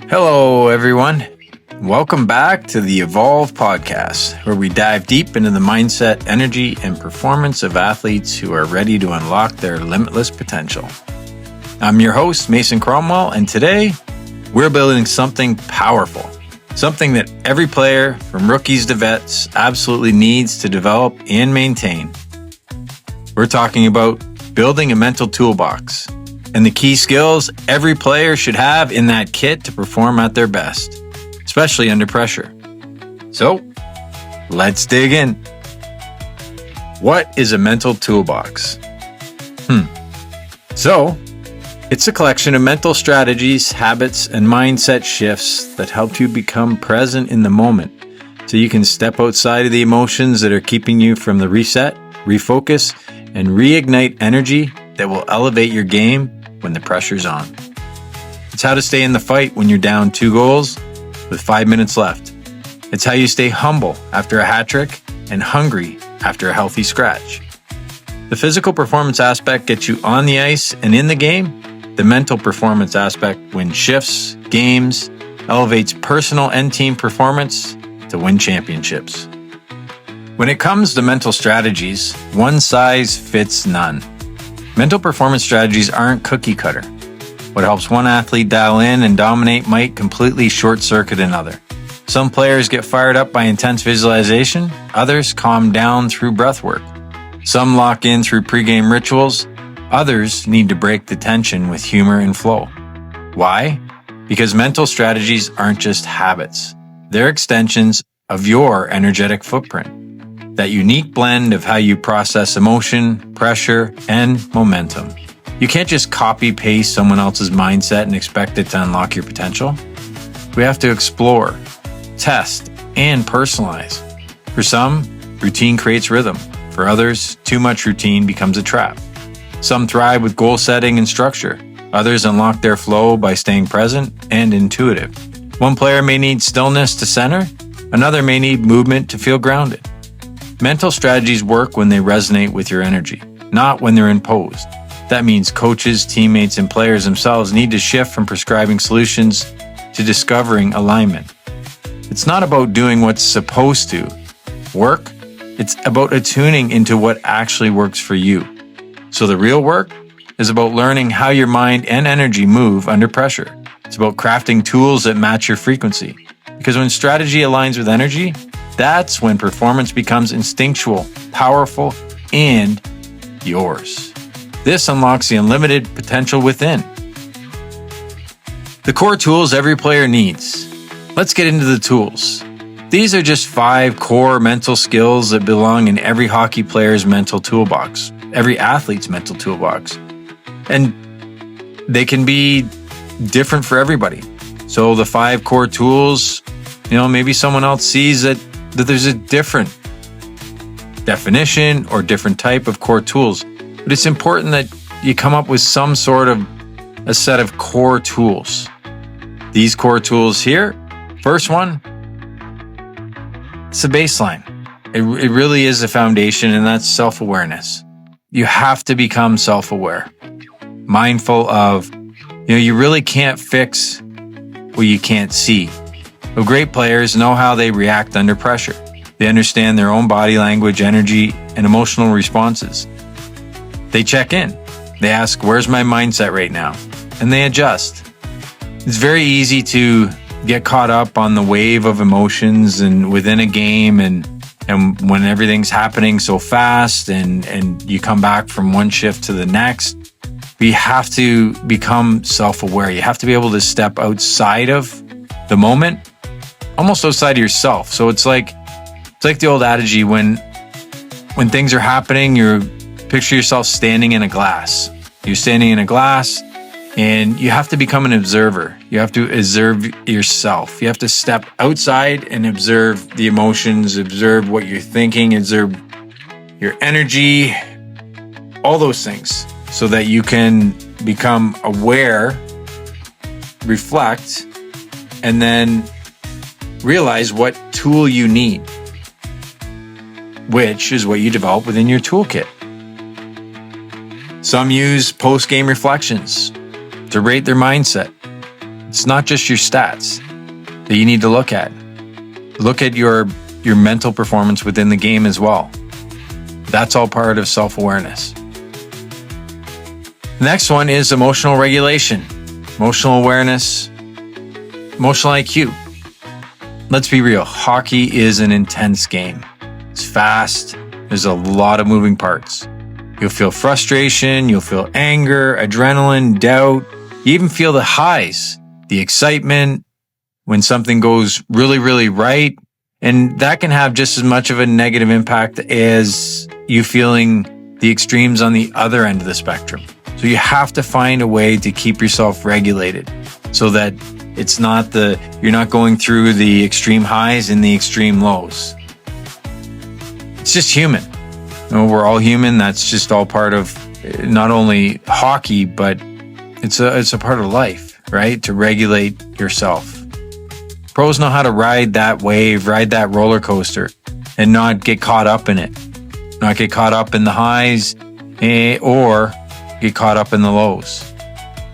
Hello, everyone. Welcome back to the OVOLVE Podcast, where we dive deep into the mindset, energy, and performance of athletes who are ready to unlock their limitless potential. I'm your host, Mason Cromwell, and today we're building something powerful, something that every player, from rookies to vets, absolutely needs to develop and maintain. We're talking about building a mental toolbox and the key skills every player should have in that kit to perform at their best, especially under pressure. So, let's dig in. What is a mental toolbox? So, it's a collection of mental strategies, habits, and mindset shifts that help you become present in the moment so you can step outside of the emotions that are keeping you from the reset, refocus, and reignite energy that will elevate your game when the pressure's on. It's how to stay in the fight when you're down 2 goals with 5 minutes left. It's how you stay humble after a hat trick and hungry after a healthy scratch. The physical performance aspect gets you on the ice and in the game. The mental performance aspect wins shifts, games, elevates personal and team performance to win championships. When it comes to mental strategies, one size fits none. Mental performance strategies aren't cookie cutter. What helps one athlete dial in and dominate might completely short-circuit another. Some players get fired up by intense visualization, others calm down through breath work. Some lock in through pregame rituals, others need to break the tension with humor and flow. Why? Because mental strategies aren't just habits. They're extensions of your energetic footprint. That unique blend of how you process emotion, pressure, and momentum. You can't just copy-paste someone else's mindset and expect it to unlock your potential. We have to explore, test, and personalize. For some, routine creates rhythm. For others, too much routine becomes a trap. Some thrive with goal setting and structure. Others unlock their flow by staying present and intuitive. One player may need stillness to center. Another may need movement to feel grounded. Mental strategies work when they resonate with your energy, not when they're imposed. That means coaches, teammates, and players themselves need to shift from prescribing solutions to discovering alignment. It's not about doing what's supposed to work. It's about attuning into what actually works for you. So the real work is about learning how your mind and energy move under pressure. It's about crafting tools that match your frequency. Because when strategy aligns with energy, that's when performance becomes instinctual, powerful, and yours. This unlocks the unlimited potential within. The core tools every player needs. Let's get into the tools. These are just 5 core mental skills that belong in every hockey player's mental toolbox, every athlete's mental toolbox. And they can be different for everybody. So the 5 core tools, maybe someone else sees that there's a different definition or different type of core tools. But it's important that you come up with some sort of a set of core tools. These core tools here, first one, it's the baseline. It really is the foundation, and that's self-awareness. You have to become self-aware, mindful of, you really can't fix what you can't see. But great players know how they react under pressure. They understand their own body language, energy, and emotional responses. They check in. They ask, where's my mindset right now? And they adjust. It's very easy to get caught up on the wave of emotions and within a game and when everything's happening so fast and you come back from one shift to the next. We have to become self-aware. You have to be able to step outside of the moment, almost outside of yourself. So it's like the old adage, when things are happening, you picture yourself standing in a glass. You're standing in a glass and you have to become an observer. You have to observe yourself. You have to step outside and observe the emotions, observe what you're thinking, observe your energy, all those things, so that you can become aware, reflect, and then realize what tool you need, which is what you develop within your toolkit. Some use post-game reflections to rate their mindset. It's not just your stats that you need to look at. Look at your mental performance within the game as well. That's all part of self-awareness. The next one is emotional regulation, emotional awareness, emotional IQ. Let's be real, hockey is an intense game. It's fast, there's a lot of moving parts. You'll feel frustration, you'll feel anger, adrenaline, doubt. You even feel the highs, the excitement when something goes really, really right. And that can have just as much of a negative impact as you feeling the extremes on the other end of the spectrum. So you have to find a way to keep yourself regulated so that you're not going through the extreme highs and the extreme lows. It's just human. We're all human. That's just all part of not only hockey, but it's a part of life, right? To regulate yourself. Pros know how to ride that wave, ride that roller coaster, and not get caught up in it. Not get caught up in the highs or get caught up in the lows.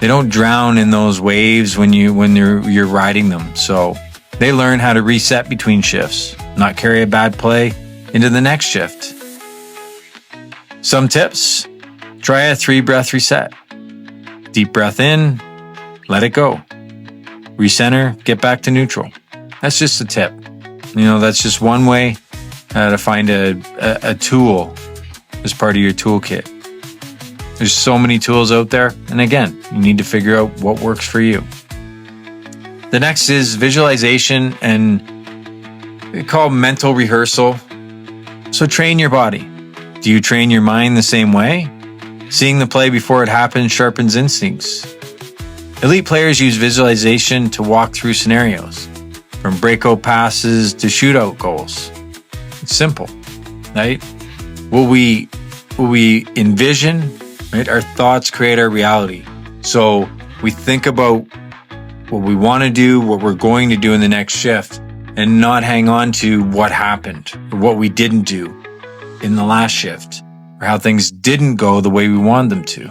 They don't drown in those waves when you're riding them. So they learn how to reset between shifts, not carry a bad play into the next shift. Some tips: try a 3-breath reset. Deep breath in, let it go. Recenter, get back to neutral. That's just a tip. That's just one way to find a tool as part of your toolkit. There's so many tools out there. And again, you need to figure out what works for you. The next is visualization, and we call mental rehearsal. So train your body. Do you train your mind the same way? Seeing the play before it happens sharpens instincts. Elite players use visualization to walk through scenarios, from breakout passes to shootout goals. It's simple, right? What we envision, right? Our thoughts create our reality. So we think about what we want to do, what we're going to do in the next shift, and not hang on to what happened or what we didn't do in the last shift, or how things didn't go the way we wanted them to.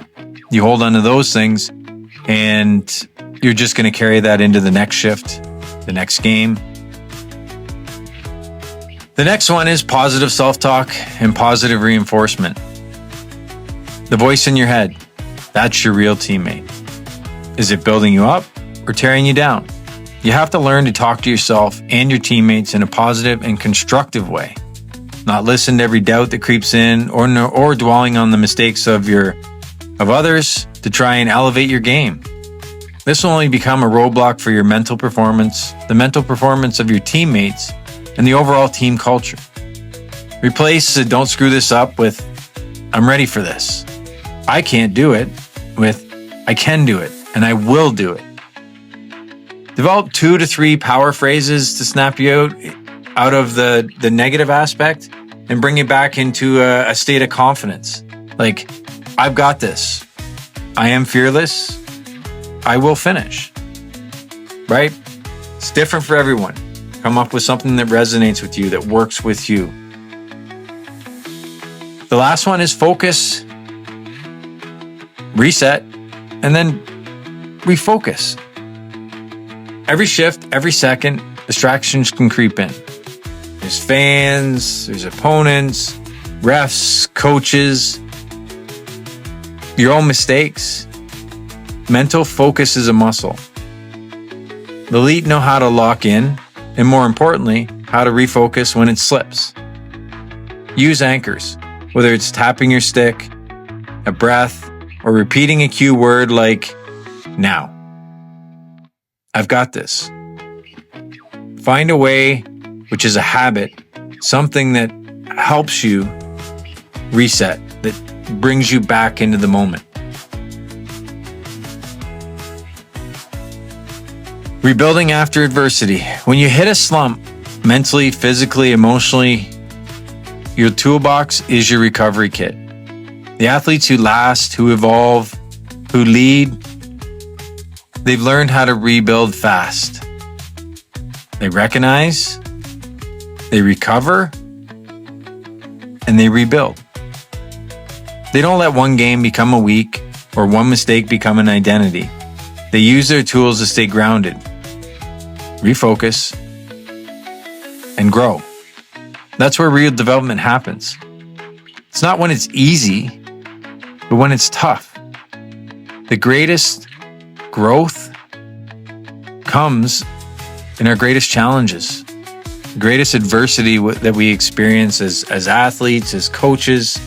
You hold on to those things, and you're just going to carry that into the next shift, the next game. The next one is positive self-talk and positive reinforcement. The voice in your head, that's your real teammate. Is it building you up or tearing you down? You have to learn to talk to yourself and your teammates in a positive and constructive way. Not listen to every doubt that creeps in or dwelling on the mistakes of others to try and elevate your game. This will only become a roadblock for your mental performance, the mental performance of your teammates, and the overall team culture. Replace the "don't screw this up" with "I'm ready for this. I can't do it" with "I can do it and I will do it." Develop 2 to 3 power phrases to snap you out of the negative aspect and bring it back into a state of confidence. Like, "I've got this. I am fearless. I will finish." Right? It's different for everyone. Come up with something that resonates with you, that works with you. The last one is focus, reset, and then refocus. Every shift, every second, distractions can creep in. There's fans, there's opponents, refs, coaches, your own mistakes. Mental focus is a muscle. The elite know how to lock in, and more importantly, how to refocus when it slips. Use anchors, whether it's tapping your stick, a breath, or repeating a cue word like "now." I've got this. Find a way, which is a habit, something that helps you reset, that brings you back into the moment. Rebuilding after adversity. When you hit a slump, mentally, physically, emotionally, your toolbox is your recovery kit. The athletes who last, who evolve, who lead, they've learned how to rebuild fast. They recognize, they recover, and they rebuild. They don't let one game become a week or one mistake become an identity. They use their tools to stay grounded, refocus, and grow. That's where real development happens. It's not when it's easy, but when it's tough. The greatest growth comes in our greatest challenges, the greatest adversity that we experience as athletes, as coaches,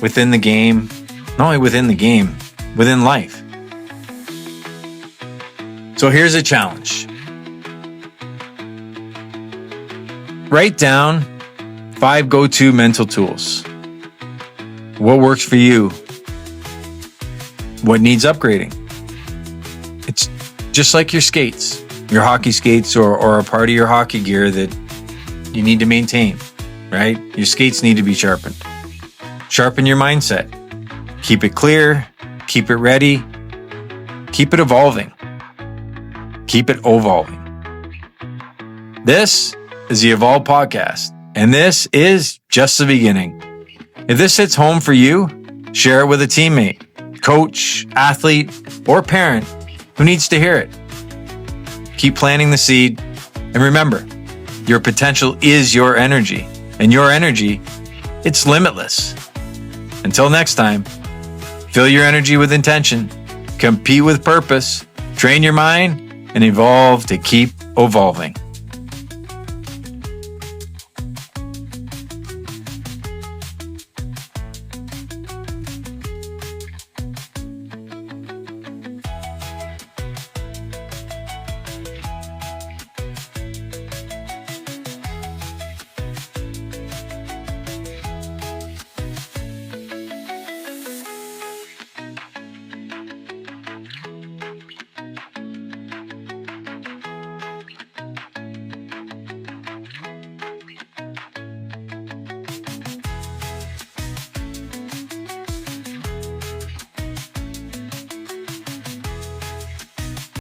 within the game, not only within the game, within life. So here's a challenge. Write down 5 go-to mental tools. What works for you? What needs upgrading? It's just like your skates, your hockey skates, or a part of your hockey gear that you need to maintain, right? Your skates need to be sharpened. Sharpen your mindset. Keep it clear, keep it ready, keep it evolving. Keep it evolving. This is the OVOLVE Podcast, and this is just the beginning. If this hits home for you, share it with a teammate, coach, athlete, or parent who needs to hear it. Keep planting the seed, and remember, your potential is your energy, and your energy, it's limitless. Until next time, fill your energy with intention, compete with purpose, train your mind, and evolve to keep evolving.